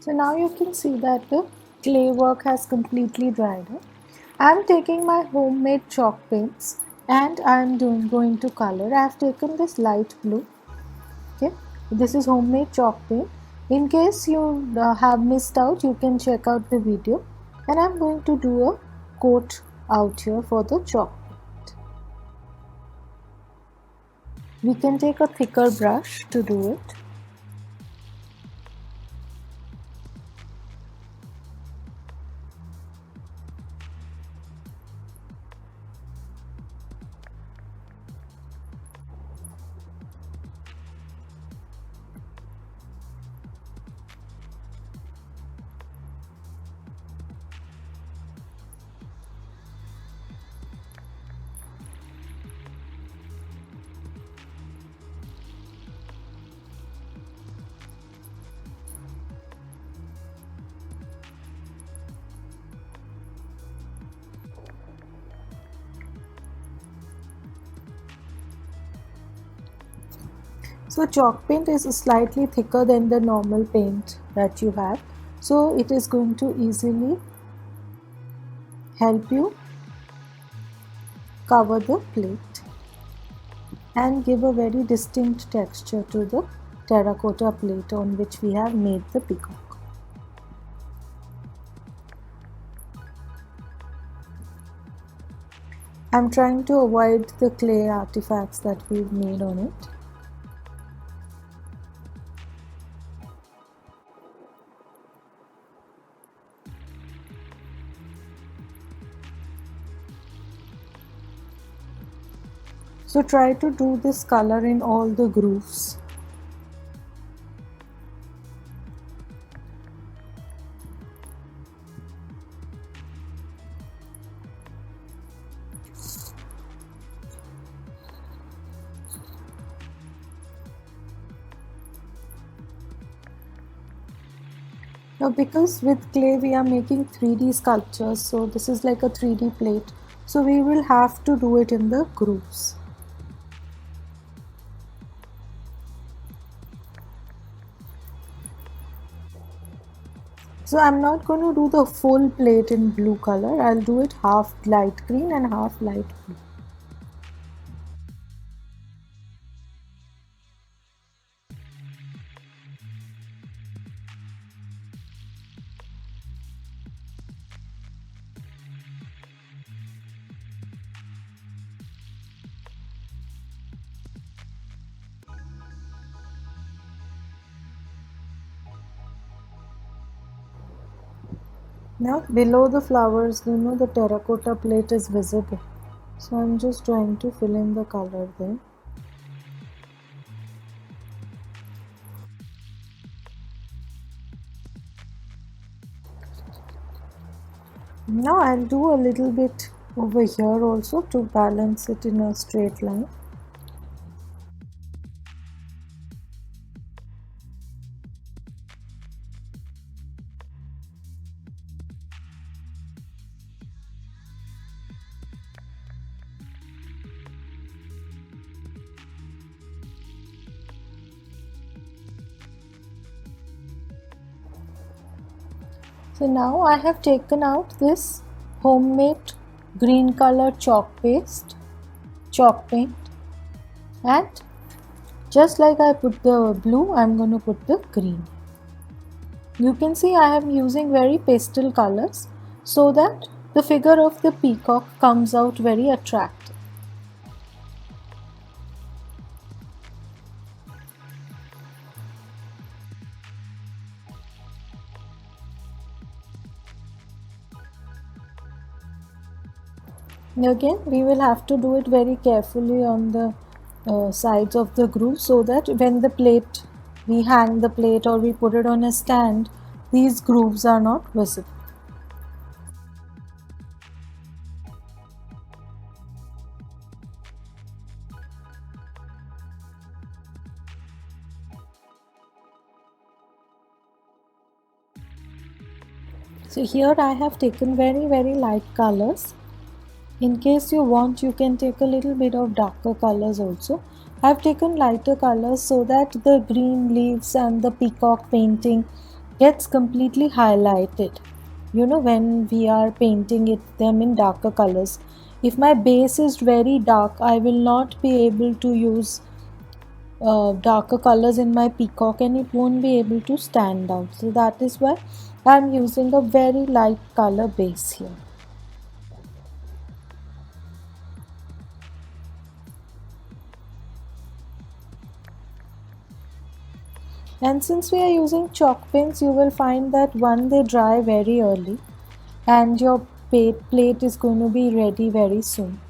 So now you can see that the clay work has completely dried up. I am taking my homemade chalk paints and I am going to color. I have taken this light blue. Okay, this is homemade chalk paint. In case you have missed out, you can check out the video. And I am going to do a coat out here for the chalk paint. We can take a thicker brush to do it. So chalk paint is slightly thicker than the normal paint that you have. So it is going to easily help you cover the plate and give a very distinct texture to the terracotta plate on which we have made the peacock. I'm trying to avoid the clay artifacts that we've made on it. So try to do this color in all the grooves. Now because with clay we are making 3D sculptures, so this is like a 3D plate. So we will have to do it in the grooves. So I'm not going to do the full plate in blue color. I'll do it half light green and half light blue. Now below the flowers, the terracotta plate is visible. So I'm just trying to fill in the color there. Now I'll do a little bit over here also to balance it in a straight line. So now I have taken out this homemade green color chalk paint, and just like I put the blue, I'm going to put the green. You can see I am using very pastel colors so that the figure of the peacock comes out very attractive. Again, we will have to do it very carefully on the sides of the groove so that when we hang the plate or we put it on a stand, these grooves are not visible. So here I have taken very light colors. In case you want, you can take a little bit of darker colors also. I have taken lighter colors so that the green leaves and the peacock painting gets completely highlighted. You know, when we are painting them in darker colors. If my base is very dark, I will not be able to use darker colors in my peacock and it won't be able to stand out. So that is why I'm using a very light color base here. And since we are using chalk pens, you will find that one, they dry very early and your plate is going to be ready very soon.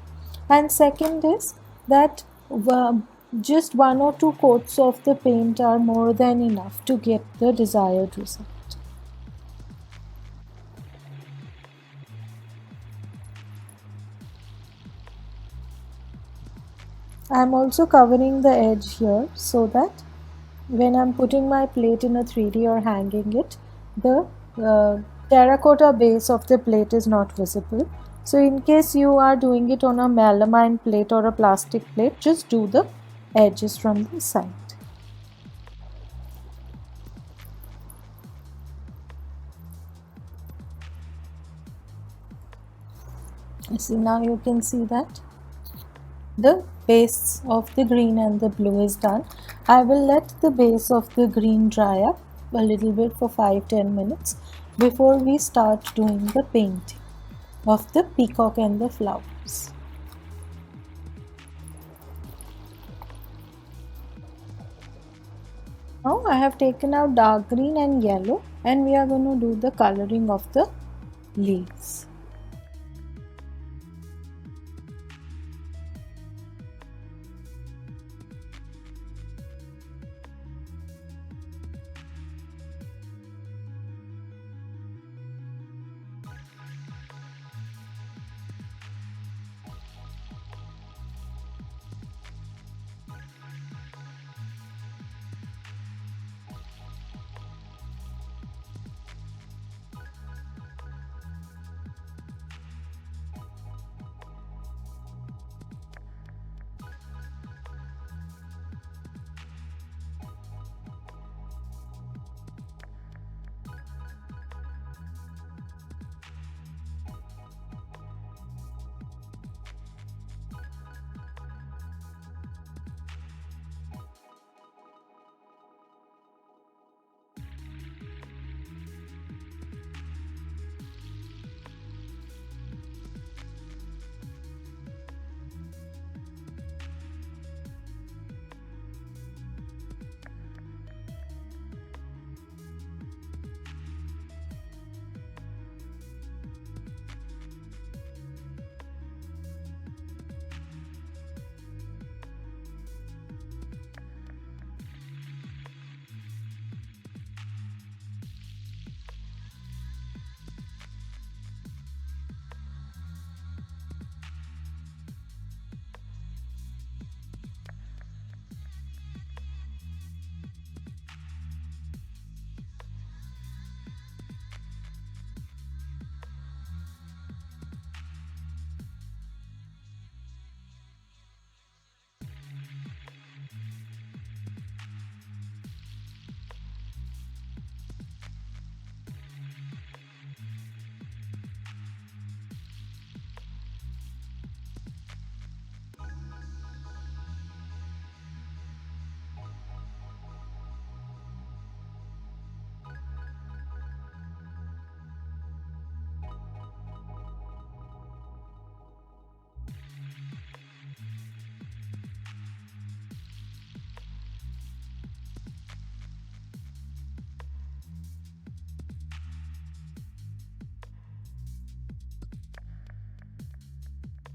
And second is that just one or two coats of the paint are more than enough to get the desired result. I'm also covering the edge here so that when I'm putting my plate in a 3D or hanging it, the terracotta base of the plate is not visible. So in case you are doing it on a melamine plate or a plastic plate, just do the edges from the side. See, now you can see that the base of the green and the blue is done. I will let the base of the green dry up a little bit for 5-10 minutes before we start doing the painting of the peacock and the flowers. Now I have taken out dark green and yellow and we are going to do the coloring of the leaves.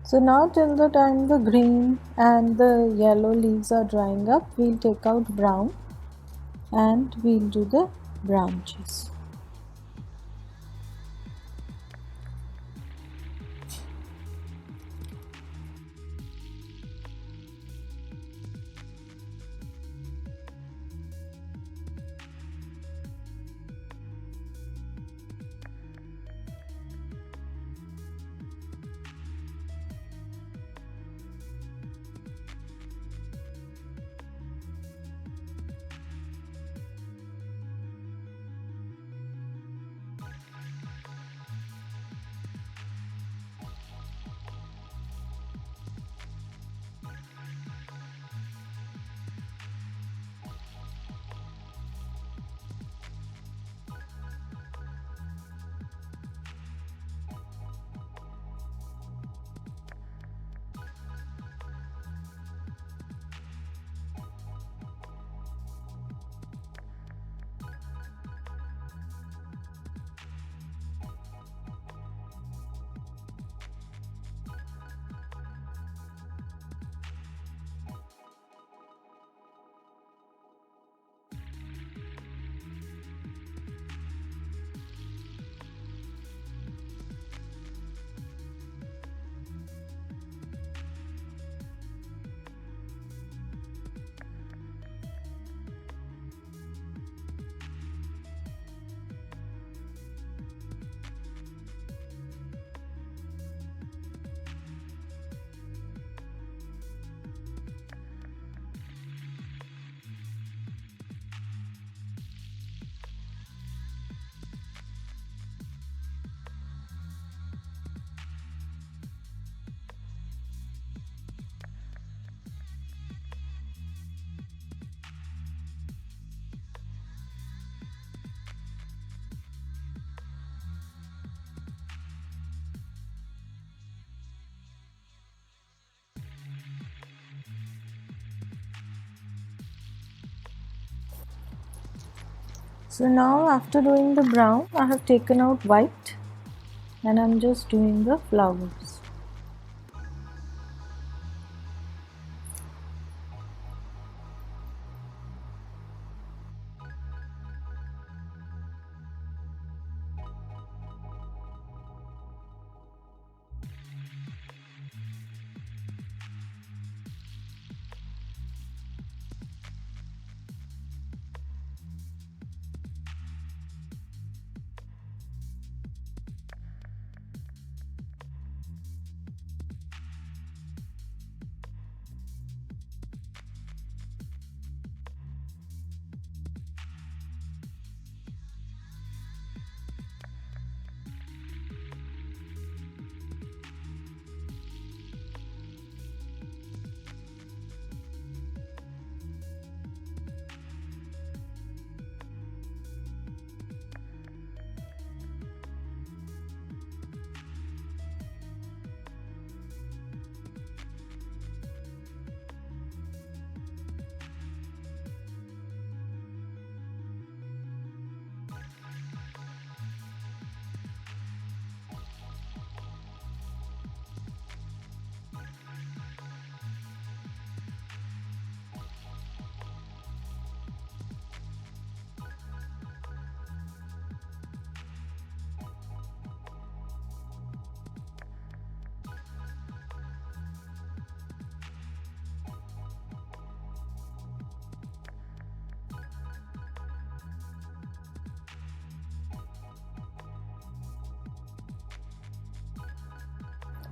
So now till the time the green and the yellow leaves are drying up, we'll take out brown and we'll do the branches. So now after doing the brown, I have taken out white and I'm just doing the flowers.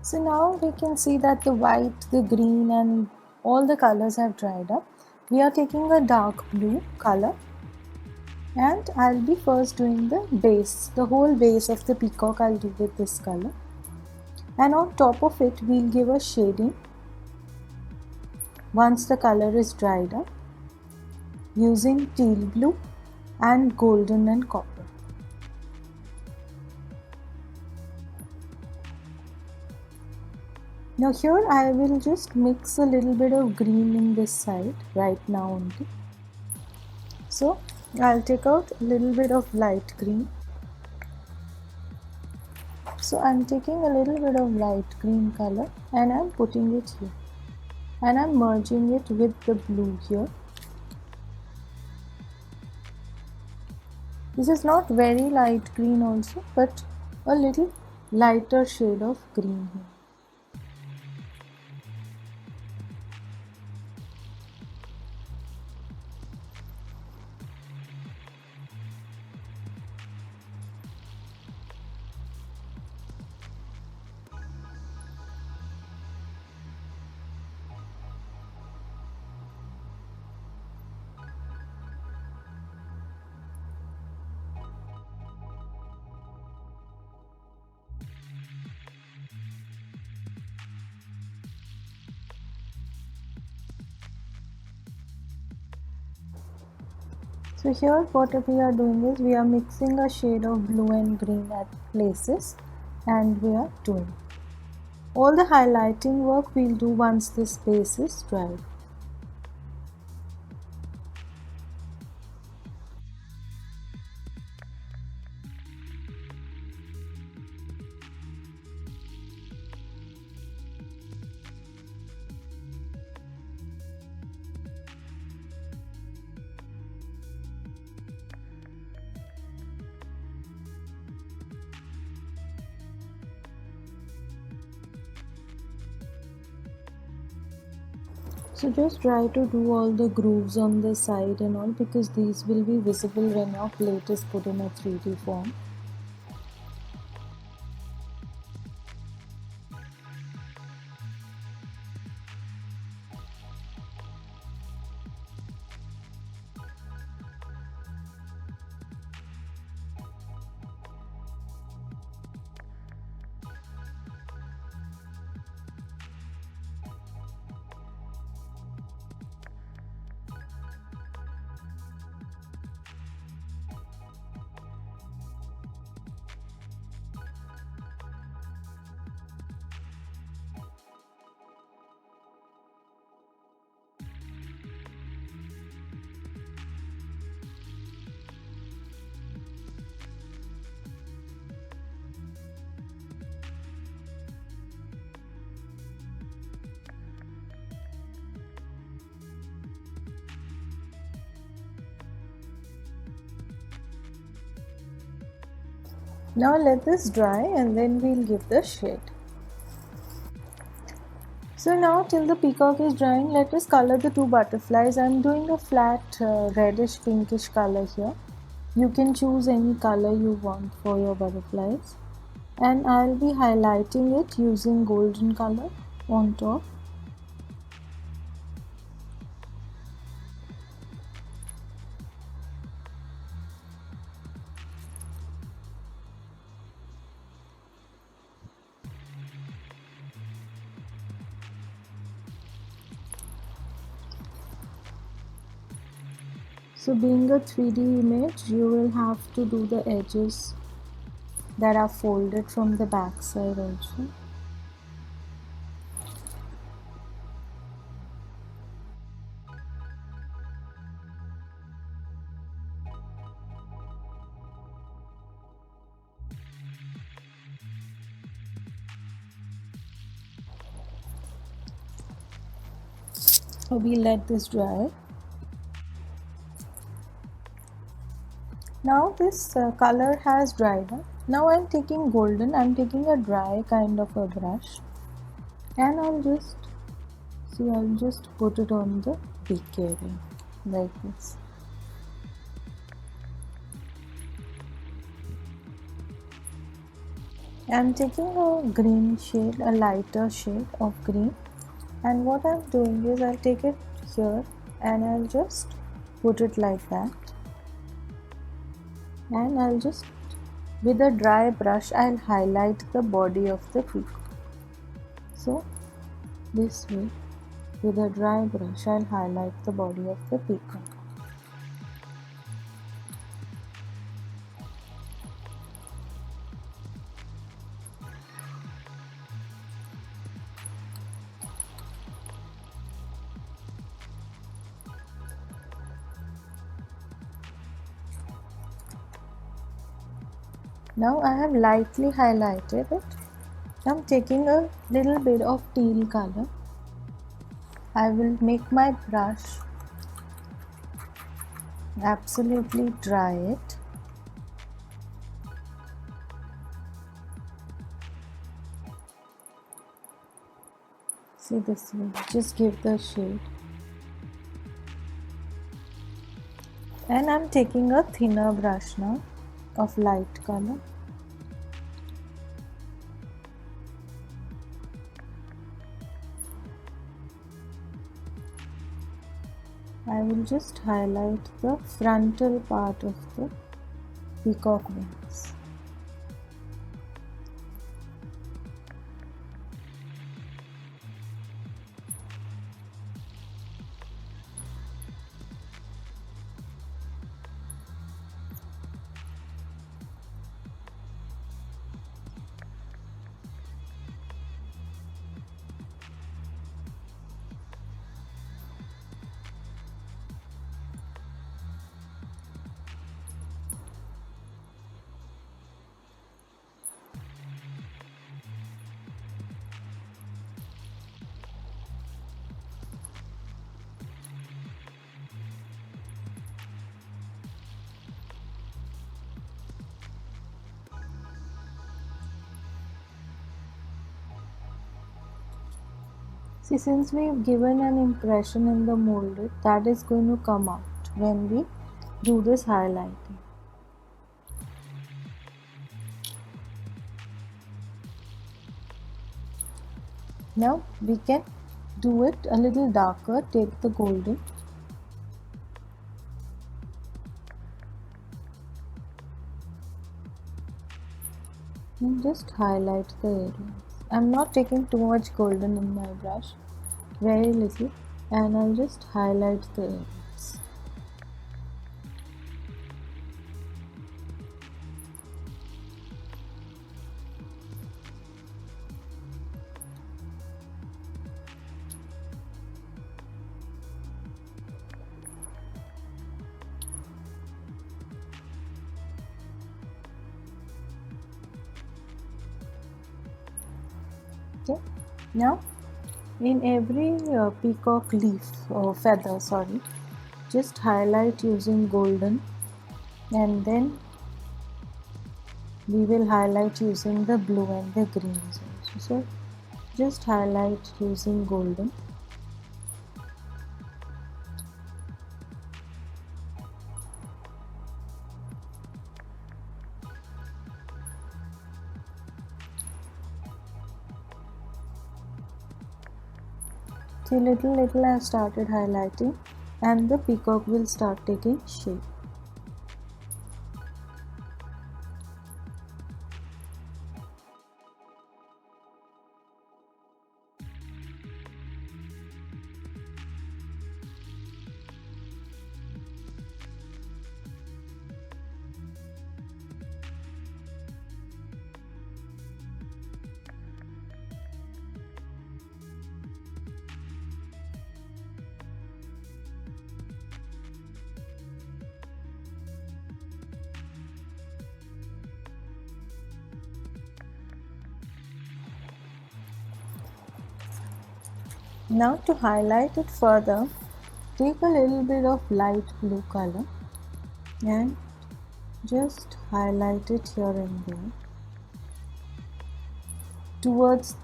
So now we can see that the white, the green and all the colors have dried up. We are taking a dark blue color and I'll be first doing the base. The whole base of the peacock I'll do with this color. And on top of it we'll give a shading once the color is dried up using teal blue and golden and copper. Now here I will just mix a little bit of green in this side right now only. So I'll take out a little bit of light green. So I'm taking a little bit of light green color and I'm putting it here. And I'm merging it with the blue here. This is not very light green also, but a little lighter shade of green here. So here what we are doing is we are mixing a shade of blue and green at places and we are doing. All the highlighting work we'll do once this base is dried. So just try to do all the grooves on the side and all because these will be visible when your plate is put in a 3D form. Now let this dry and then we'll give the shade. So now till the peacock is drying, let us color the two butterflies. I'm doing a flat reddish pinkish color here. You can choose any color you want for your butterflies. And I'll be highlighting it using golden color on top. So being a 3D image, you will have to do the edges that are folded from the back side also. So we let this dry. Now this color has dried up. Now I'm taking golden, I'm taking a dry kind of a brush, and I'll just put it on the beak area like this. I'm taking a green shade, a lighter shade of green, and what I'm doing is I'll take it here and I'll just put it like that, and I'll just, with a dry brush, I'll highlight the body of the peacock. So this way, with a dry brush, I'll highlight the body of the peacock. Now I have lightly highlighted it. I'm taking a little bit of teal color. I will make my brush absolutely dry it. See this way, just give the shade. And I'm taking a thinner brush now of light color. I will just highlight the frontal part of the peacock wings. See, since we've given an impression in the molded, that is going to come out when we do this highlighting. Now we can do it a little darker. Take the golden and just highlight the areas. I'm not taking too much golden in my brush, very little, and I'll just highlight the areas. Okay, now in every peacock leaf or feather, sorry, just highlight using golden and then we will highlight using the blue and the greens also. So just highlight using golden. See, little I have started highlighting and the peacock will start taking shape. Now to highlight it further, take a little bit of light blue color and just highlight it here and there,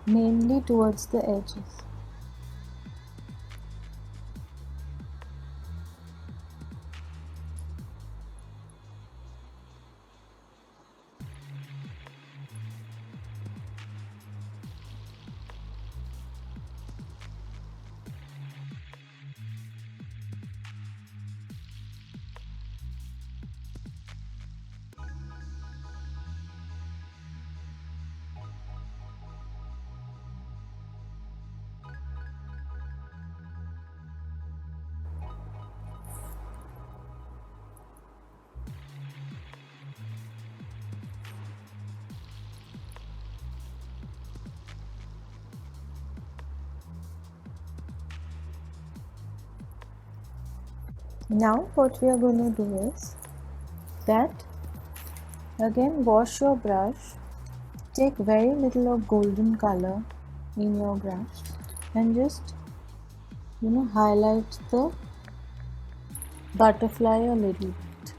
mainly towards the edges. Now what we are going to do is that again wash your brush, take very little of golden color in your brush and just highlight the butterfly a little bit.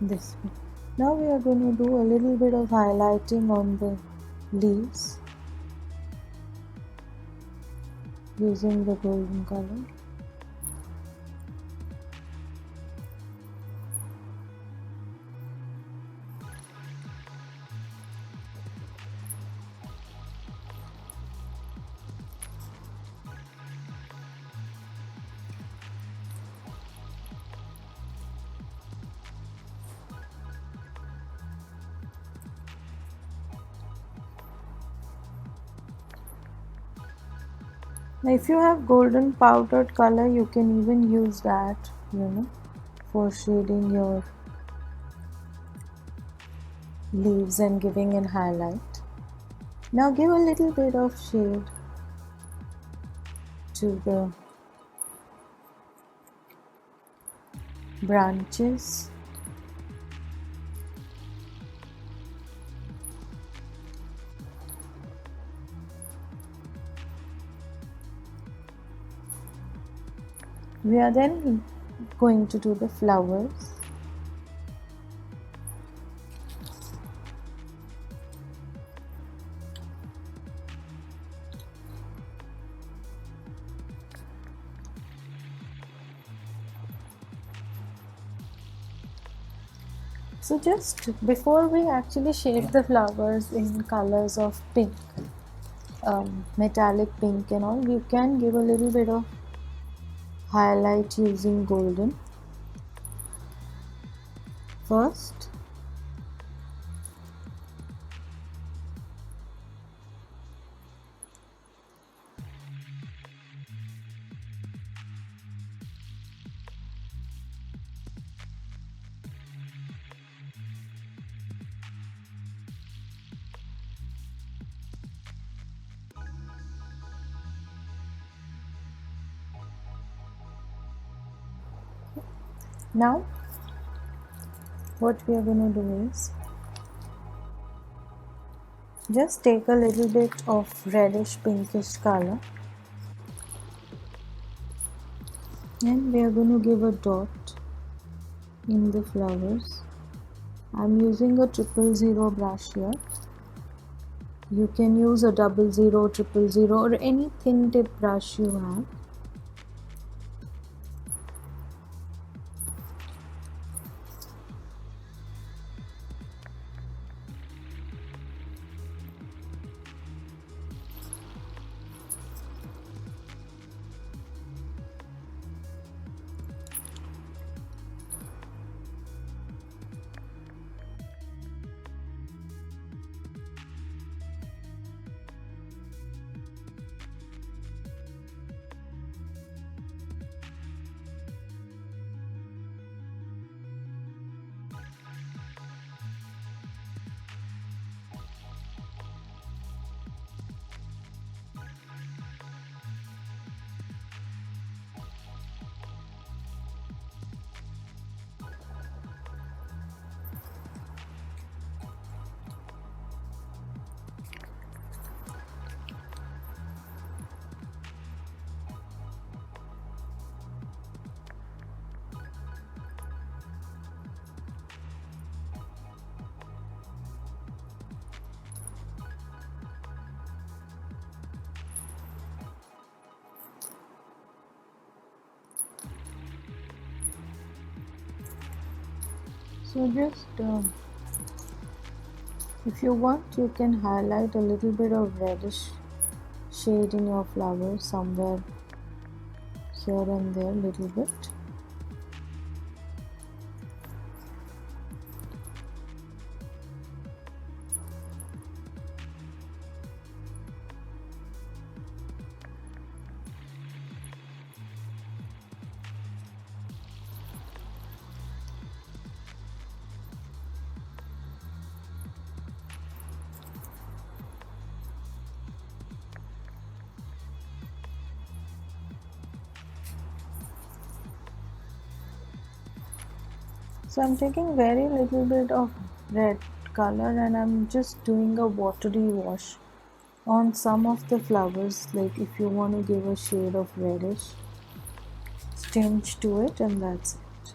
This way. Now we are going to do a little bit of highlighting on the leaves using the golden color. Now if you have golden powdered color, you can even use that, for shading your leaves and giving an highlight. Now give a little bit of shade to the branches. We are then going to do the flowers. So just before we actually shade the flowers in colors of pink, metallic pink and all, you can give a little bit of highlight using golden first. Now what we are going to do is just take a little bit of reddish pinkish color And we are going to give a dot in the flowers. I'm using a 000 brush here. You can use a 00, 000 or any thin tip brush you have. So just if you want, you can highlight a little bit of reddish shade in your flower somewhere here and there, little bit. So I'm taking very little bit of red color and I'm just doing a watery wash on some of the flowers, like if you want to give a shade of reddish tinge to it, and that's it.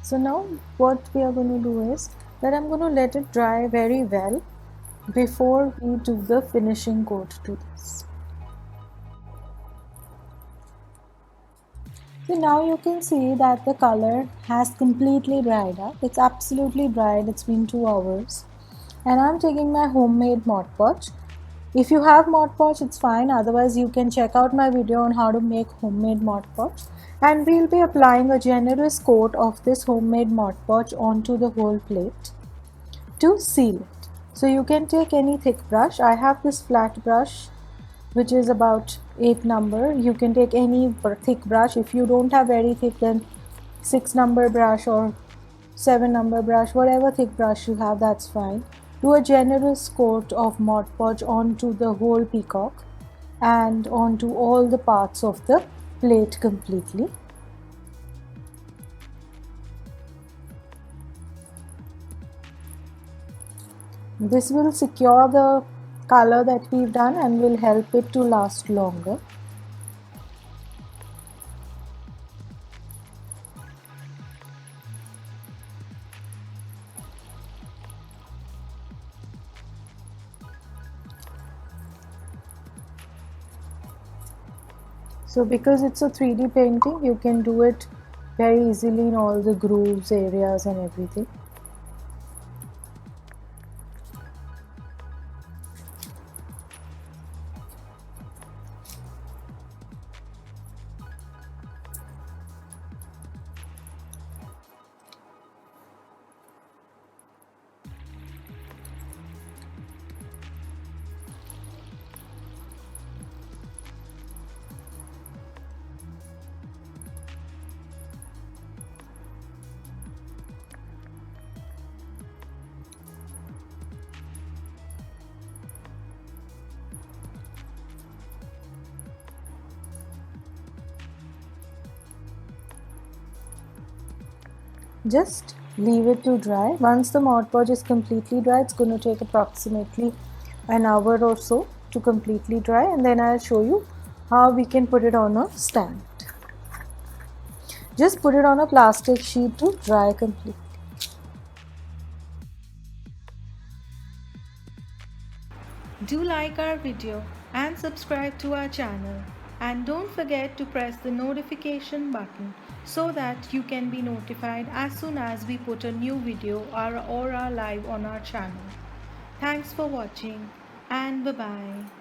So now what we are going to do is that I'm going to let it dry very well before we do the finishing coat to this. So now you can see that the color has completely dried up. It's absolutely dried. It's been 2 hours. And I'm taking my homemade Mod Podge. If you have Mod Podge, it's fine. Otherwise, you can check out my video on how to make homemade Mod Podge. And we'll be applying a generous coat of this homemade Mod Podge onto the whole plate to seal it. So you can take any thick brush. I have this flat brush which is about 8 number. You can take any thick brush. If you don't have very thick, then 6 number brush or 7 number brush, whatever thick brush you have, that's fine. Do a generous coat of Mod Podge onto the whole peacock and onto all the parts of the plate completely. This will secure the color that we've done and will help it to last longer. So because it's a 3D painting, you can do it very easily in all the grooves, areas and everything. Just leave it to dry. Once the Mod Podge is completely dry, it's going to take approximately an hour or so to completely dry, and then I'll show you how we can put it on a stand. Just put it on a plastic sheet to dry completely. Do like our video and subscribe to our channel, and don't forget to press the notification button so that you can be notified as soon as we put a new video or are live on our channel. Thanks for watching and bye bye.